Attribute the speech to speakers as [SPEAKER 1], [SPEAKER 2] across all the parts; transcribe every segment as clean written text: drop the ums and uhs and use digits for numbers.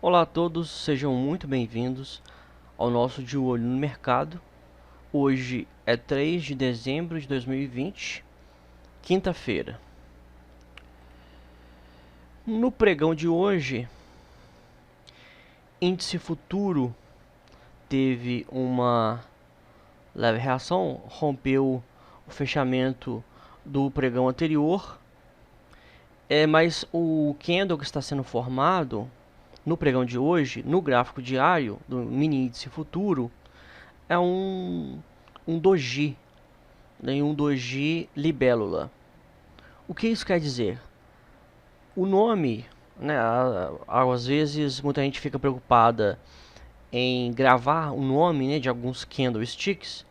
[SPEAKER 1] Olá a todos, sejam muito bem-vindos ao nosso De Olho no Mercado. Hoje é 3 de dezembro de 2020, quinta-feira. No pregão de hoje, índice futuro teve uma leve reação, rompeu o fechamento do pregão anterior, mas o candle que está sendo formado no pregão de hoje, no gráfico diário do mini índice futuro, é um doji, um doji libélula. O que isso quer dizer? O nome, né, às vezes muita gente fica preocupada em gravar o nome, né, de alguns candlesticks,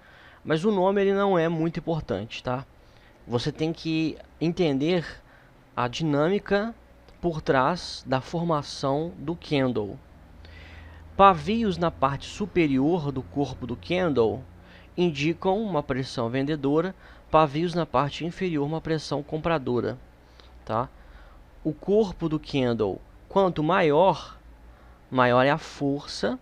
[SPEAKER 1] mas o nome ele não é muito importante, tá? Você tem que entender a dinâmica por trás da formação do candle. Pavios na parte superior do corpo do candle indicam uma pressão vendedora, pavios na parte inferior uma pressão compradora, tá? O corpo do candle, quanto maior, maior é a força,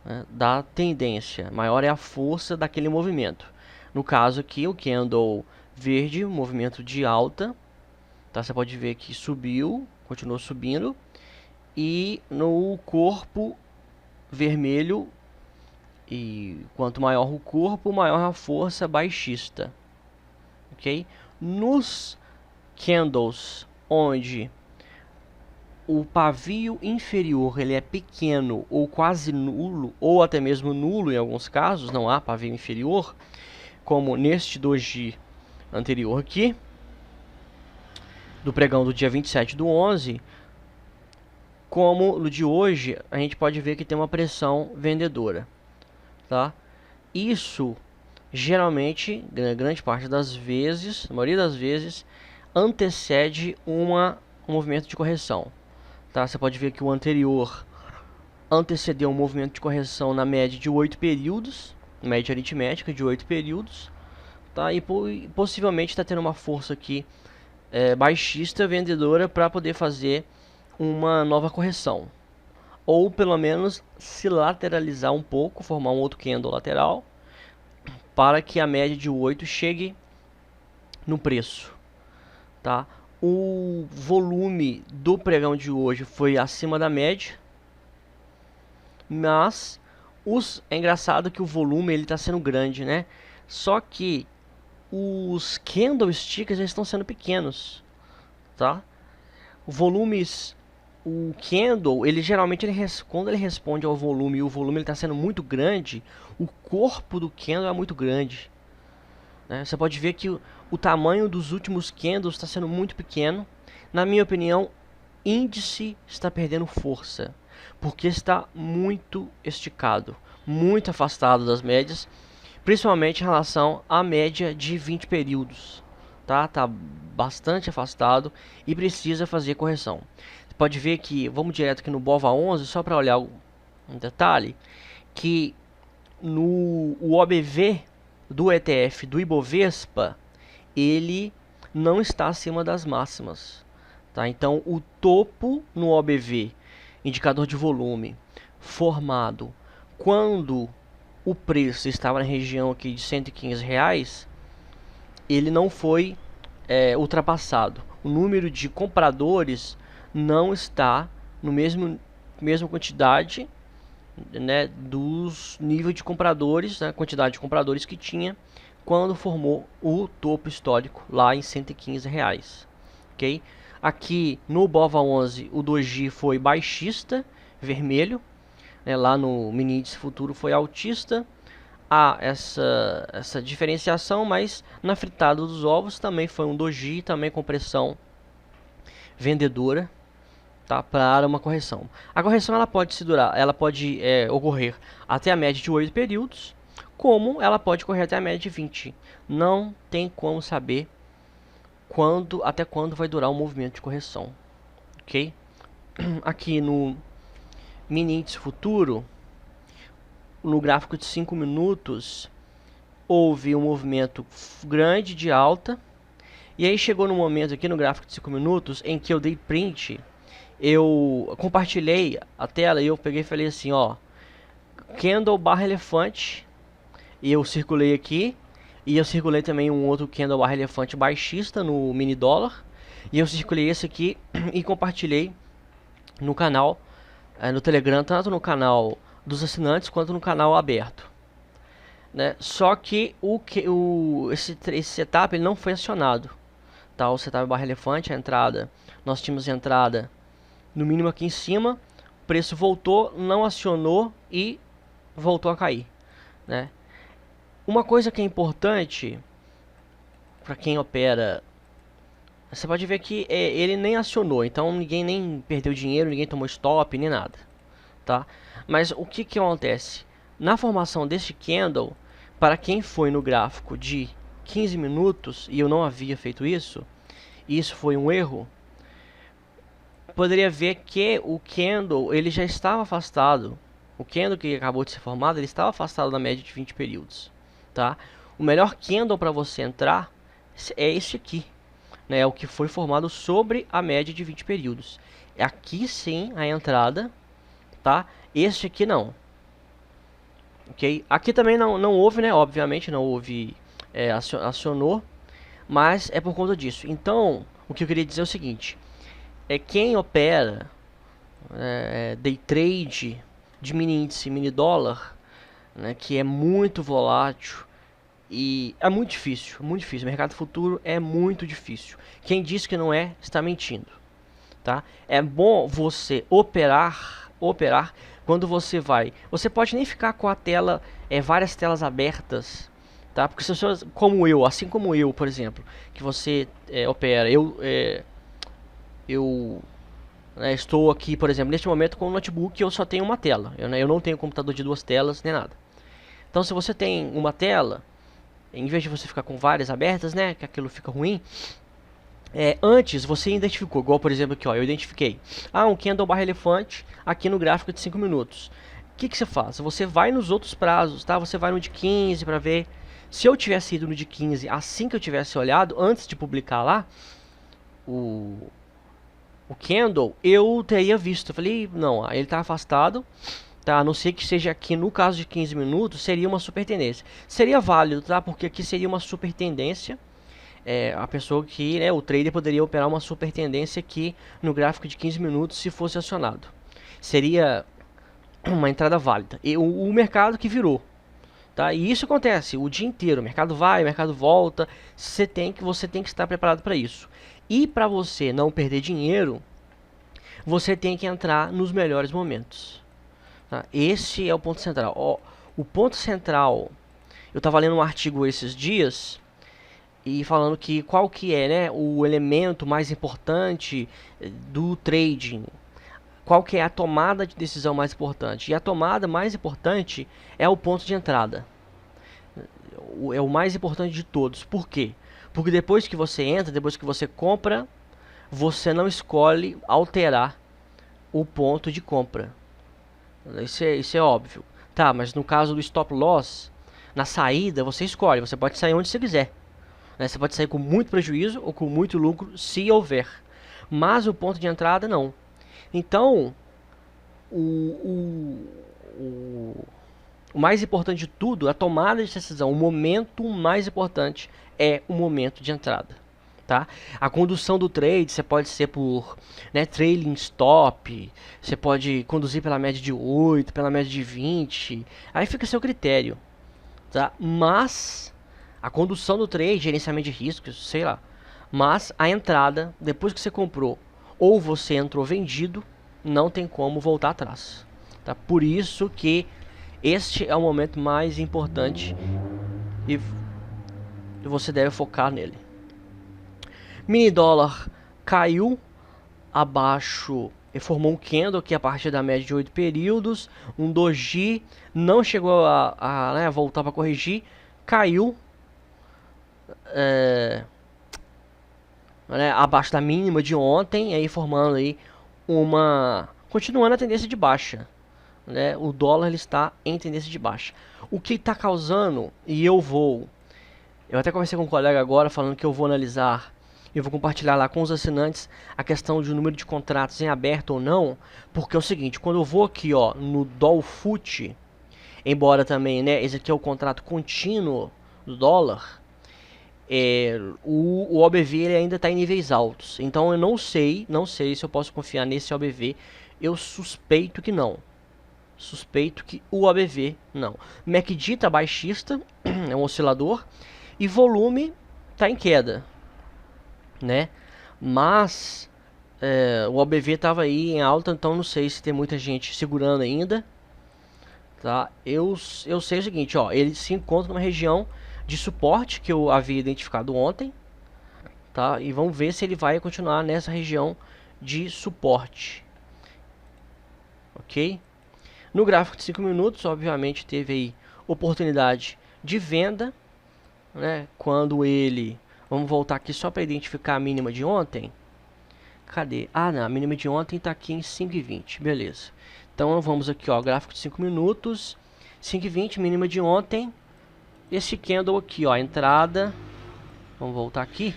[SPEAKER 1] né, da tendência, maior é a força daquele movimento. No caso aqui, o candle verde, movimento de alta, tá? Você pode ver que subiu, continuou subindo, e no corpo vermelho, e quanto maior o corpo, maior a força baixista, ok? Nos candles onde o pavio inferior ele é pequeno ou quase nulo, ou até mesmo nulo em alguns casos, não há pavio inferior, como neste doji anterior aqui, do pregão do dia 27/11, como no de hoje, a gente pode ver que tem uma pressão vendedora, tá? Isso geralmente, grande parte das vezes, a maioria das vezes, antecede um movimento de correção, tá? Você pode ver que o anterior antecedeu um movimento de correção na média de 8 períodos, média aritmética de 8 períodos, tá? E possivelmente está tendo uma força aqui baixista vendedora para poder fazer uma nova correção, ou pelo menos se lateralizar um pouco, formar um outro candle lateral, para que a média de 8 chegue no preço, tá? O volume do pregão de hoje foi acima da média, mas é engraçado que o volume ele está sendo grande, né? Só que os candlesticks estão sendo pequenos, tá? O candle, ele geralmente quando ele responde ao volume e o volume está sendo muito grande, o corpo do candle é muito grande, né? Você pode ver que o tamanho dos últimos candles está sendo muito pequeno. Na minha opinião, índice está perdendo força, porque está muito esticado, muito afastado das médias, principalmente em relação à média de 20 períodos. Tá bastante afastado e precisa fazer correção. Você pode ver que, vamos direto aqui no BOVA11, só para olhar um detalhe, que o OBV do ETF do Ibovespa, ele não está acima das máximas, tá? Então o topo no OBV, indicador de volume, formado quando o preço estava na região aqui de R$ 115, ele não foi ultrapassado. O número de compradores não está no mesma quantidade, né, dos níveis de compradores, né, quantidade de compradores que tinha quando formou o topo histórico lá em R$ 115, ok? Aqui no BOVA11 o doji foi baixista, vermelho, né, lá no mini índice futuro foi altista. Há essa diferenciação, mas na fritada dos ovos também foi um doji, também com pressão vendedora, tá, para uma correção. A correção ela pode ocorrer até a média de 8 períodos, como ela pode correr até a média de 20. Não tem como saber até quando vai durar o movimento de correção, ok? Aqui no mini índice futuro, no gráfico de 5 minutos, houve um movimento grande de alta, e aí chegou no momento aqui no gráfico de 5 minutos em que eu dei print eu compartilhei a tela e eu peguei e falei assim, ó, candle barra elefante, e eu circulei aqui, e eu circulei também um outro candle barra elefante baixista no mini dólar, e eu circulei esse aqui e compartilhei no canal, no Telegram, tanto no canal dos assinantes quanto no canal aberto, né? Só que esse setup ele não foi acionado, tá? O setup barra elefante, a entrada, nós tínhamos entrada no mínimo aqui em cima, o preço voltou, não acionou e voltou a cair, né? Uma coisa que é importante para quem opera, você pode ver que ele nem acionou, então ninguém nem perdeu dinheiro, ninguém tomou stop, nem nada, tá? Mas o que que acontece? Na formação deste candle, para quem foi no gráfico de 15 minutos, e eu não havia feito isso, e isso foi um erro, poderia ver que o candle ele já estava afastado. O candle que acabou de ser formado, ele estava afastado da média de 20 períodos, tá? O melhor candle para você entrar é este aqui, né? É o que foi formado sobre a média de 20 períodos. É aqui sim a entrada, tá? Este aqui não. Ok? Aqui também não houve, né? Obviamente não houve, acionou, mas é por conta disso. Então, o que eu queria dizer é o seguinte: quem opera day trade de mini índice, mini dólar, né, que é muito volátil e é muito difícil, muito difícil. O mercado futuro é muito difícil. Quem diz que não é, está mentindo, tá? É bom você operar quando você vai. Você pode nem ficar com a tela, várias telas abertas, tá? Porque se você, como eu, assim como eu, por exemplo, que você opera, eu estou aqui, por exemplo, neste momento com o notebook, eu só tenho uma tela. Eu não tenho computador de duas telas, nem nada. Então, se você tem uma tela, em vez de você ficar com várias abertas, né, que aquilo fica ruim, antes você identificou, igual por exemplo aqui, ó, eu identifiquei, um candle barra elefante aqui no gráfico de 5 minutos. O que que você faz? Você vai nos outros prazos, tá? Você vai no de 15 para ver. Se eu tivesse ido no de 15 assim que eu tivesse olhado, antes de publicar lá, o candle, eu teria visto. Eu falei, não, ele está afastado, tá? A não ser que seja aqui, no caso de 15 minutos, seria uma super tendência. Seria válido, tá? Porque aqui seria uma super tendência. A pessoa que, né, o trader poderia operar uma super tendência aqui no gráfico de 15 minutos se fosse acionado. Seria uma entrada válida. E o mercado que virou, tá? E isso acontece o dia inteiro. O mercado vai, o mercado volta. Você tem que estar preparado para isso. E para você não perder dinheiro, você tem que entrar nos melhores momentos, tá? Esse é o ponto central. O ponto central, eu estava lendo um artigo esses dias e falando que qual que é, né, o elemento mais importante do trading. Qual que é a tomada de decisão mais importante? E a tomada mais importante é o ponto de entrada. É o mais importante de todos. Por quê? Porque depois que você entra, depois que você compra, você não escolhe alterar o ponto de compra. Isso é óbvio. Tá, mas no caso do stop loss, na saída você escolhe. Você pode sair onde você quiser, né? Você pode sair com muito prejuízo ou com muito lucro, se houver. Mas o ponto de entrada, não. Então, o mais importante de tudo, a tomada de decisão, o momento mais importante é o momento de entrada, tá? A condução do trade, você pode ser por, né, trailing stop, você pode conduzir pela média de 8, pela média de 20, aí fica a seu critério, tá? Mas a condução do trade, gerenciamento de riscos, sei lá, mas a entrada, depois que você comprou ou você entrou vendido, não tem como voltar atrás, tá? Por isso que este é o momento mais importante e você deve focar nele. Mini dólar caiu abaixo e formou um candle aqui a partir da média de 8 períodos. Um doji não chegou né, voltar para corrigir, caiu né, abaixo da mínima de ontem, aí formando aí continuando a tendência de baixa, né? O dólar ele está em tendência de baixa. O que está causando, e eu até conversei com um colega agora falando que eu vou analisar Eu vou compartilhar lá com os assinantes a questão de número de contratos em aberto ou não, porque é o seguinte, quando eu vou aqui, ó, no Dolfut, embora também, né, esse aqui é o contrato contínuo do dólar, o OBV ele ainda está em níveis altos. Então eu não sei se eu posso confiar nesse OBV. Eu suspeito que não. Suspeito que o OBV não. MACD está baixista, é um oscilador, e volume está em queda, né? Mas o OBV estava aí em alta, então não sei se tem muita gente segurando ainda, tá? Eu sei o seguinte, ó, ele se encontra numa região de suporte que eu havia identificado ontem, tá? E vamos ver se ele vai continuar nessa região de suporte, ok? No gráfico de 5 minutos, obviamente teve aí oportunidade de venda, né? Quando ele, vamos voltar aqui só para identificar a mínima de ontem. Cadê? Ah, não, a mínima de ontem está aqui em 5,20, beleza. Então vamos aqui, ó, gráfico de 5 minutos, 5,20, mínima de ontem. Esse candle aqui, ó, entrada. Vamos voltar aqui.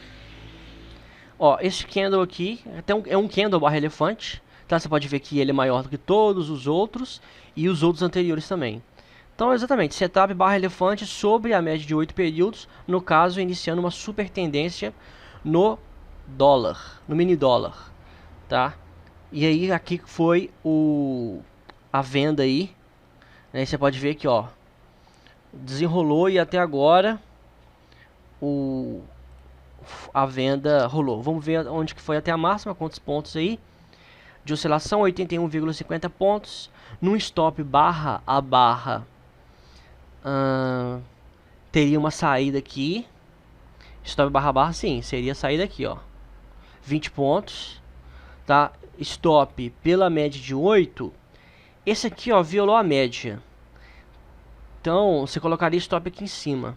[SPEAKER 1] Ó, esse candle aqui é um candle barra elefante, tá? Você pode ver que ele é maior do que todos os outros e os outros anteriores também. Então, exatamente, setup barra elefante sobre a média de 8 períodos, no caso, iniciando uma super tendência no dólar, no mini dólar, tá? E aí, aqui foi a venda aí, né? Você pode ver que, ó, desenrolou e até agora a venda rolou. Vamos ver onde que foi até a máxima, quantos pontos aí de oscilação, 81,50 pontos. Num stop barra a barra teria uma saída aqui. Stop barra barra, sim, seria a saída aqui, ó, 20 pontos, tá? Stop pela média de 8. Esse aqui, ó, violou a média. Então, você colocaria stop aqui em cima,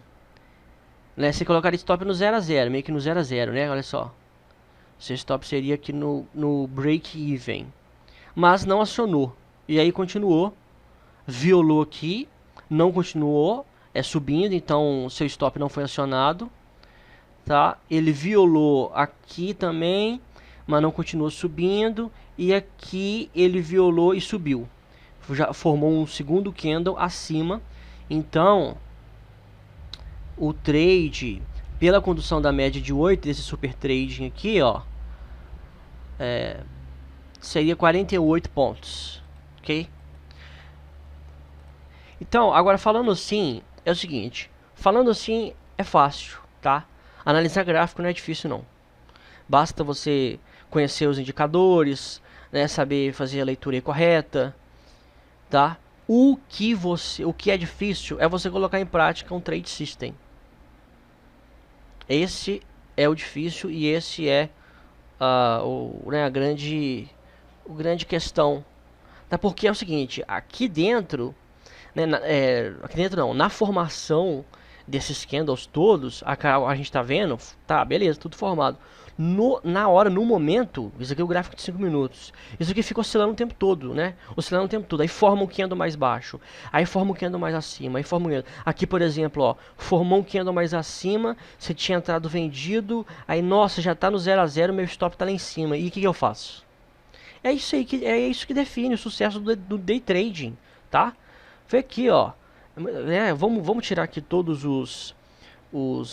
[SPEAKER 1] né? Você colocaria stop no 0 a 0, meio que no 0 a 0, né? Olha só. Seu stop seria aqui no break even. Mas não acionou. E aí continuou. Violou aqui. Não continuou. É subindo, então seu stop não foi acionado. Tá? Ele violou aqui também, mas não continuou subindo. E aqui ele violou e subiu. Já formou um segundo candle acima. Então, o trade, pela condução da média de 8, desse super trading aqui, ó, seria 48 pontos, ok? Então, agora falando assim, é o seguinte, falando assim é fácil, tá? Analisar gráfico não é difícil não. Basta você conhecer os indicadores, né, saber fazer a leitura correta, tá? O que é difícil é você colocar em prática um trade system. Esse é o difícil e esse é a grande questão. Tá? Porque é o seguinte, aqui dentro, né, aqui dentro não, na formação desses candles todos, a gente tá vendo, tá, beleza, tudo formado. Na hora, no momento, isso aqui é o gráfico de 5 minutos. Isso aqui fica oscilando o tempo todo, né? Oscilando o tempo todo. Aí forma um candle mais baixo. Aí forma um candle mais acima. Aí forma um candle. Aqui, por exemplo, ó, formou um candle mais acima. Você tinha entrado vendido. Aí, nossa, já tá no 0 a 0, meu stop tá lá em cima. E o que eu faço? É isso aí que define o sucesso do day trading, tá? Vê aqui, ó. Vamos tirar aqui todos os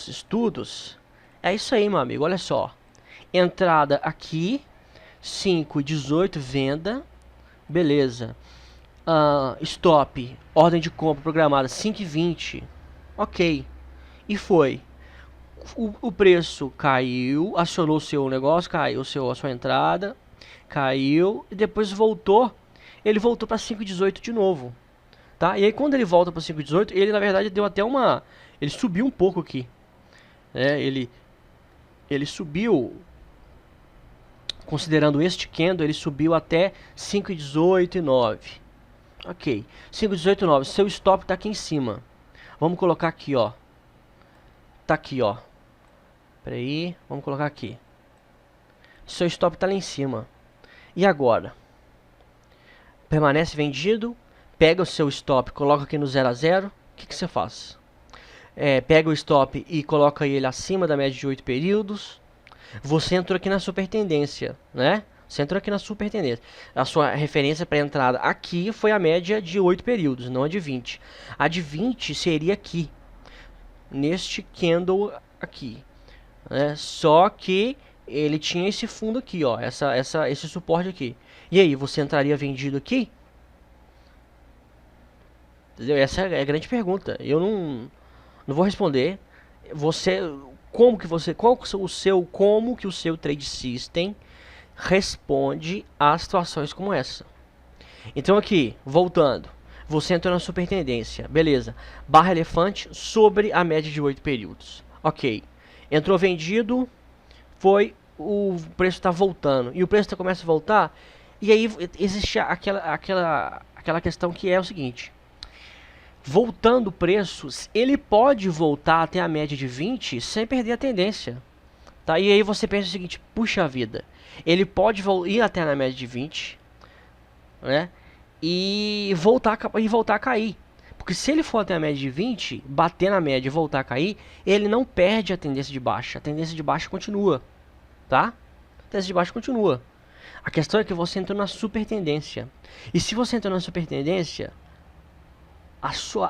[SPEAKER 1] estudos. É isso aí, meu amigo. Olha só. Entrada aqui, 5,18, venda, beleza. Stop, ordem de compra programada, 5,20, ok. E foi. O preço caiu, acionou o seu negócio, caiu a sua entrada, caiu e depois voltou. Ele voltou para 5,18 de novo, tá? E aí quando ele volta para 5,18, ele na verdade deu até ele subiu um pouco aqui, né? Ele subiu. Considerando este candle, ele subiu até 5,18,9. Ok, 5,18,9. Seu stop está aqui em cima. Vamos colocar aqui, ó. Tá aqui, ó. Espera aí, vamos colocar aqui. Seu stop está lá em cima. E agora? Permanece vendido. Pega o seu stop, coloca aqui no 0 a 0. O que você faz? Pega o stop e coloca ele acima da média de 8 períodos. você entrou aqui na super tendência, né? Você entrou aqui na super tendência. A sua referência para entrada aqui foi a média de 8 períodos, não a de 20. A de 20 seria aqui, neste candle aqui, né? Só que ele tinha esse fundo aqui, ó, esse suporte aqui. E aí, você entraria vendido aqui? Entendeu? Essa é a grande pergunta. Eu não vou responder. Você, como que você, qual o seu, como que o seu trade system responde a situações como essa? Então aqui, voltando, você entrou na super tendência, beleza? Barra elefante sobre a média de 8 períodos. Ok. Entrou vendido, o preço está voltando. E o preço começa a voltar. E aí existe aquela questão que é o seguinte. Voltando o preço, ele pode voltar até a média de 20 sem perder a tendência. Tá? E aí você pensa o seguinte, puxa vida, ele pode ir até na média de 20, né? E voltar a cair. Porque se ele for até a média de 20, bater na média e voltar a cair, ele não perde a tendência de baixa. A tendência de baixa continua, tá? A tendência de baixa continua. A questão é que você entrou na super tendência. E se você entrou na super tendência,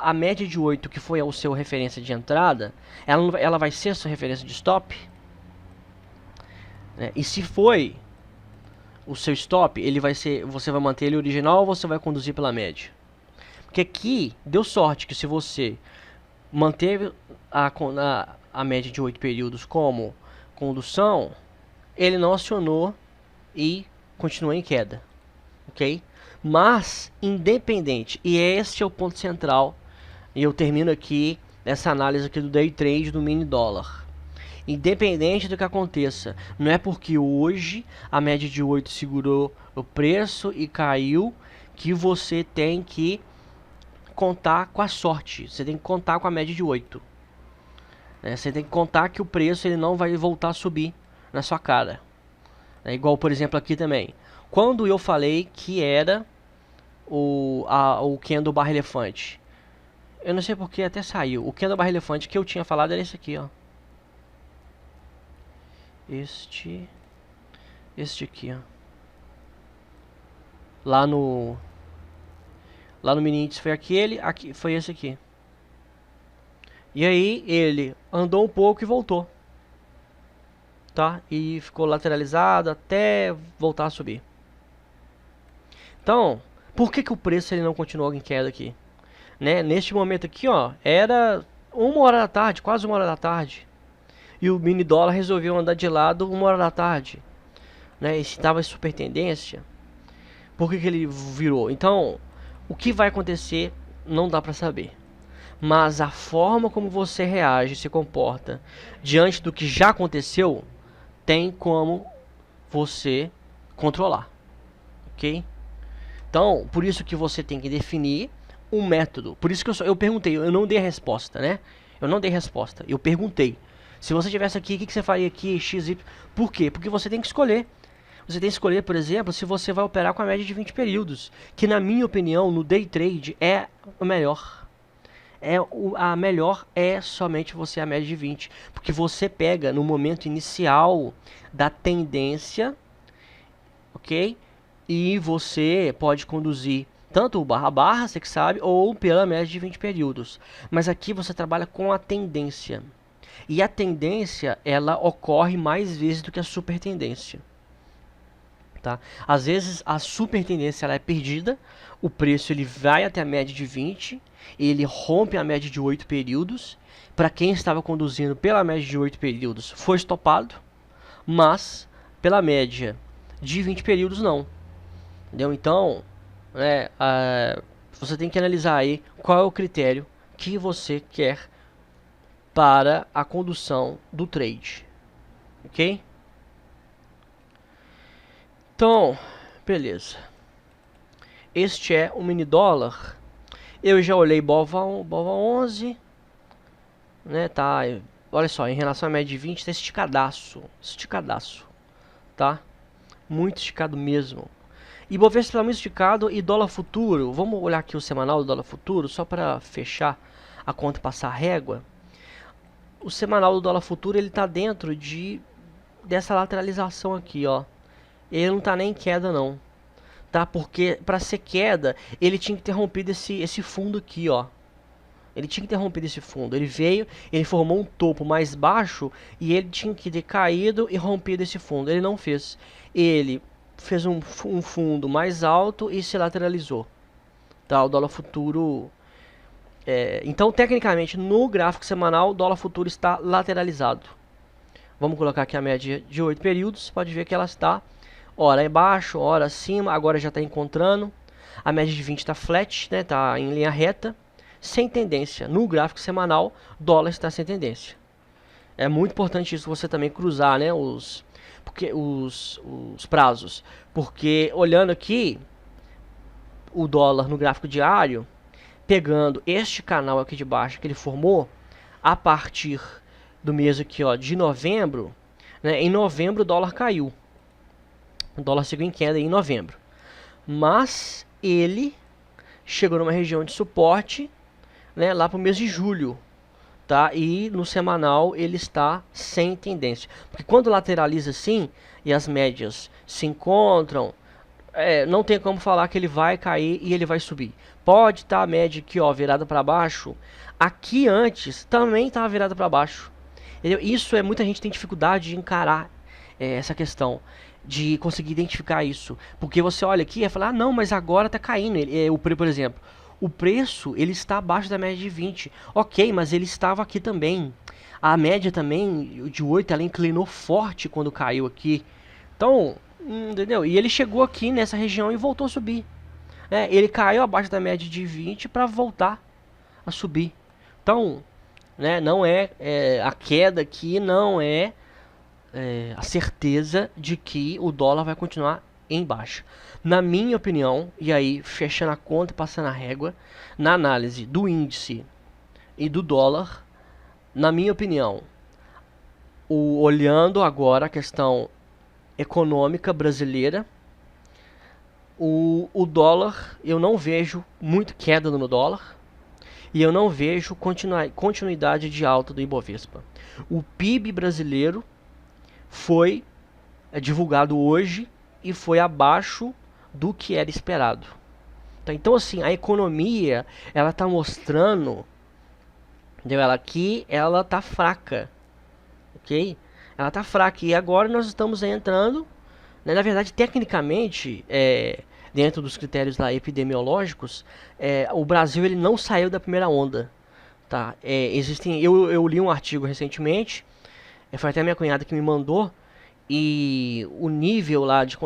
[SPEAKER 1] a média de 8, que foi a sua referência de entrada, ela vai ser a sua referência de stop? E se foi o seu stop, você vai manter ele original ou você vai conduzir pela média? Porque aqui, deu sorte que se você manteve a média de 8 períodos como condução, ele não acionou e continua em queda, ok? Mas, independente, e este é o ponto central, e eu termino aqui essa análise aqui do day trade do mini dólar. Independente do que aconteça, não é porque hoje a média de 8 segurou o preço e caiu que você tem que contar com a sorte. Você tem que contar com a média de 8. Você tem que contar que o preço ele não vai voltar a subir na sua cara. Igual, por exemplo, aqui também. Quando eu falei que era o candle barra elefante, eu não sei porque até saiu. O candle barra elefante que eu tinha falado era esse aqui, ó. Este aqui, ó. Lá no mini índice foi aqui foi esse aqui. E aí ele andou um pouco e voltou, tá? E ficou lateralizado até voltar a subir. Então, por que o preço ele não continuou em queda aqui? Neste momento aqui, ó, era 1h da tarde, quase 1h da tarde. E o mini dólar resolveu andar de lado 1h da tarde. E se estava em super tendência, por que ele virou? Então, o que vai acontecer não dá para saber. Mas a forma como você reage, se comporta diante do que já aconteceu, tem como você controlar, ok? Então, por isso que você tem que definir um método. Por isso que eu perguntei, eu não dei a resposta, né? Eu não dei resposta, eu perguntei. Se você estivesse aqui, o que você faria aqui, x, y? Por quê? Porque você tem que escolher. Você tem que escolher, por exemplo, se você vai operar com a média de 20 períodos. Que na minha opinião, no day trade, é o melhor. A melhor é somente você a média de 20. Porque você pega no momento inicial da tendência, ok? E você pode conduzir tanto o barra-barra, você que sabe, ou pela média de 20 períodos. Mas aqui você trabalha com a tendência. E a tendência, ela ocorre mais vezes do que a super tendência. Tá? Às vezes a super tendência ela é perdida, o preço ele vai até a média de 20, ele rompe a média de 8 períodos. Para quem estava conduzindo pela média de 8 períodos, foi estopado, mas pela média de 20 períodos não. Entendeu? Então, você tem que analisar aí qual é o critério que você quer para a condução do trade, ok? Então, beleza. Este é o mini dólar. Eu já olhei BOVA 11, né? Tá, olha só, em relação à média de 20, tá esticadaço, tá? Muito esticado mesmo. E Bovespa tá muito esticado e dólar futuro. Vamos olhar aqui o semanal do dólar futuro, só para fechar a conta e passar a régua. O semanal do dólar futuro ele está dentro de dessa lateralização aqui, ó. Ele não tá nem em queda não, tá? Porque para ser queda, ele tinha que ter rompido esse fundo aqui, ó. Ele tinha que ter rompido esse fundo. Ele veio, ele formou um topo mais baixo e ele tinha que ter caído e rompido esse fundo. Ele não fez. Ele fez um fundo mais alto e se lateralizou. Tá? O dólar futuro... então, tecnicamente, no gráfico semanal, o dólar futuro está lateralizado. Vamos colocar aqui a média de 8 períodos. Pode ver que ela está hora embaixo, hora acima. Agora já está encontrando. A média de 20 está flat, né? Está em linha reta, sem tendência. No gráfico semanal, o dólar está sem tendência. É muito importante isso, você também cruzar, né, os prazos. Porque olhando aqui, o dólar no gráfico diário, pegando este canal aqui de baixo que ele formou, a partir do mês aqui, ó, de novembro, né, em novembro o dólar caiu. O dólar seguiu em queda em novembro. Mas ele chegou numa região de suporte, né, lá para o mês de julho. Tá? E no semanal ele está sem tendência. Porque quando lateraliza assim e as médias se encontram, não tem como falar que ele vai cair e ele vai subir. Pode estar a média aqui, ó, virada para baixo. Aqui antes também estava virada para baixo. Entendeu? Isso muita gente tem dificuldade de encarar essa questão, de conseguir identificar isso. Porque você olha aqui e fala, ah, não, mas agora está caindo. Por exemplo, o preço ele está abaixo da média de 20. Ok, mas ele estava aqui também. A média também, de 8, ela inclinou forte quando caiu aqui. Então, entendeu? E ele chegou aqui nessa região e voltou a subir. Ele caiu abaixo da média de 20 para voltar a subir. Então, né, não a queda aqui não é a certeza de que o dólar vai continuar em baixa. Na minha opinião, e aí fechando a conta e passando a régua, na análise do índice e do dólar, na minha opinião, olhando agora a questão econômica brasileira, o dólar, eu não vejo muito queda no dólar e eu não vejo continuidade de alta do Ibovespa. O PIB brasileiro foi divulgado hoje e foi abaixo do que era esperado. Então assim, a economia, ela está mostrando, entendeu? Ela está fraca, ok? Ela está fraca e agora nós estamos entrando, né, na verdade, tecnicamente, dentro dos critérios lá epidemiológicos, o Brasil ele não saiu da primeira onda, tá? Eu li um artigo recentemente, foi até minha cunhada que me mandou, e o nível lá de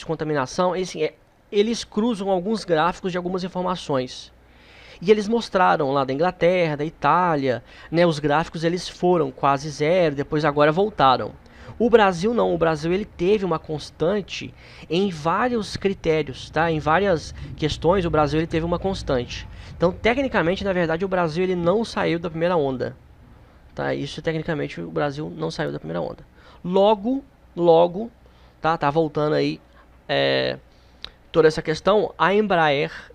[SPEAKER 1] contaminação, assim, eles cruzam alguns gráficos de algumas informações. E eles mostraram lá da Inglaterra, da Itália, né, os gráficos eles foram quase zero, depois agora voltaram. O Brasil não, o Brasil ele teve uma constante em vários critérios, tá? Em várias questões o Brasil ele teve uma constante. Então, tecnicamente, na verdade, o Brasil ele não saiu da primeira onda. Tá? Isso, tecnicamente, o Brasil não saiu da primeira onda. Logo, tá voltando aí toda essa questão. A Embraer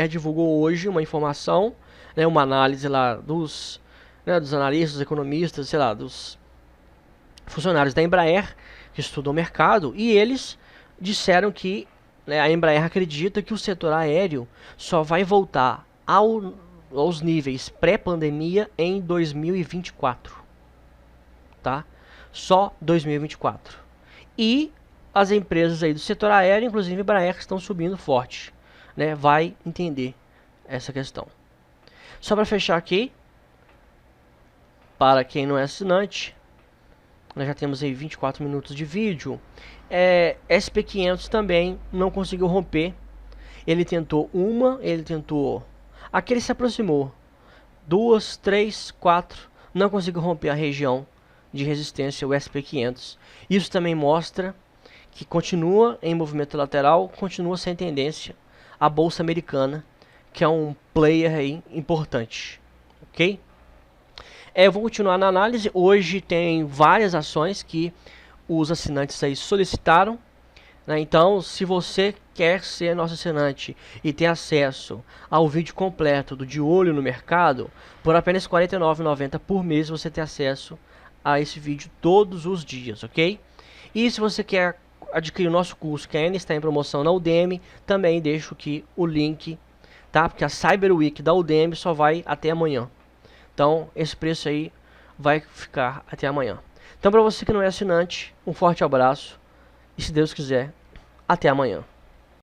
[SPEAKER 1] divulgou hoje uma informação, né, uma análise lá dos analistas, economistas, sei lá, dos funcionários da Embraer que estudam o mercado, e eles disseram que, né, a Embraer acredita que o setor aéreo só vai voltar aos níveis pré-pandemia em 2024, tá? Só 2024. E as empresas aí do setor aéreo, inclusive a Embraer, estão subindo forte, né? Vai entender essa questão. Só para fechar aqui, para quem não é assinante, nós já temos aí 24 minutos de vídeo. SP500 também não conseguiu romper. Ele tentou aqui ele se aproximou, 2, 3, 4, não conseguiu romper a região de resistência, o SP500. Isso também mostra que continua em movimento lateral, continua sem tendência a bolsa americana, que é um player aí importante, ok? Eu vou continuar na análise. Hoje tem várias ações que os assinantes aí solicitaram, né? Então, se você quer ser nosso assinante e ter acesso ao vídeo completo do De Olho no Mercado, por apenas R$ 49,90 por mês você tem acesso a esse vídeo todos os dias, ok? E se você quer adquirir o nosso curso, que ainda está em promoção na Udemy, também deixo aqui o link, tá? Porque a Cyber Week da Udemy só vai até amanhã. Então, esse preço aí vai ficar até amanhã. Então, para você que não é assinante, um forte abraço. E se Deus quiser, até amanhã.